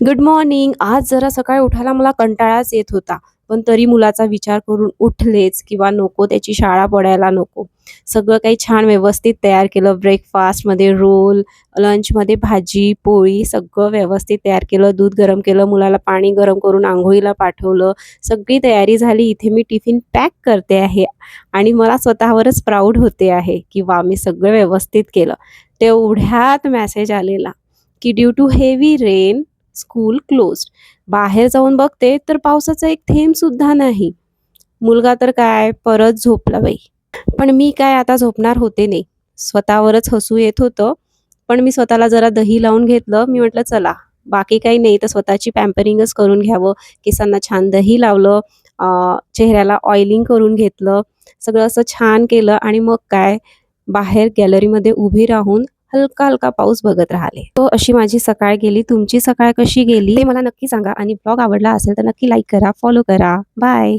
Good morning. आज जरा सकाळी उठायला मला कंटाळाच येत होता. पण तरी मुलाचा विचार करून उठलेच किंवा नको त्याची शाळा पडायला नको. सगळं काही छान व्यवस्थित तयार केलं. ब्रेकफास्टमध्ये रोल, लंचमध्ये भाजी, पोळी सगळं व्यवस्थित तयार केलं. दूध गरम केलं, मुलाला पाणी गरम करून अंघोळीला पाठवलं. सगळी तयारी झाली. इथे मी टिफिन पॅक करते आहे आणि मला स्वतःवरच प्राउड होते आहे, की वाह! मी सगळं व्यवस्थित केलं. तेवढ्यात मेसेज आलेला, की due to heavy rain school closed. बाहेर जाऊन बघते तर पावसाचा एक थेंब सुद्धा नाही. मुलगा तर काय परत झोपला बाई. पण मी काय आता झोपणार होते नाही. स्वतःवरच हसू येत होतं. पण मी स्वतःला जरा दही लावून घेतलं. मी म्हटलं चला बाकी काही नाही तर स्वतःची पॅम्परिंगच करून घ्यावं. केसांना छान दही लावलं, चेहऱ्याला ऑइलिंग करून घेतलं. सगळं असं छान केलं आणि मग काय बाहेर गॅलरीमध्ये उभी राहून हलका-हलका पाऊस बघत राहिले. तो अशी माझी सकाळ गेली. तुमची सकाळ कशी गेली ते मला नक्की सांगा आणि ब्लॉग आवडला असेल तर नक्की लाईक करा, फॉलो करा. बाय.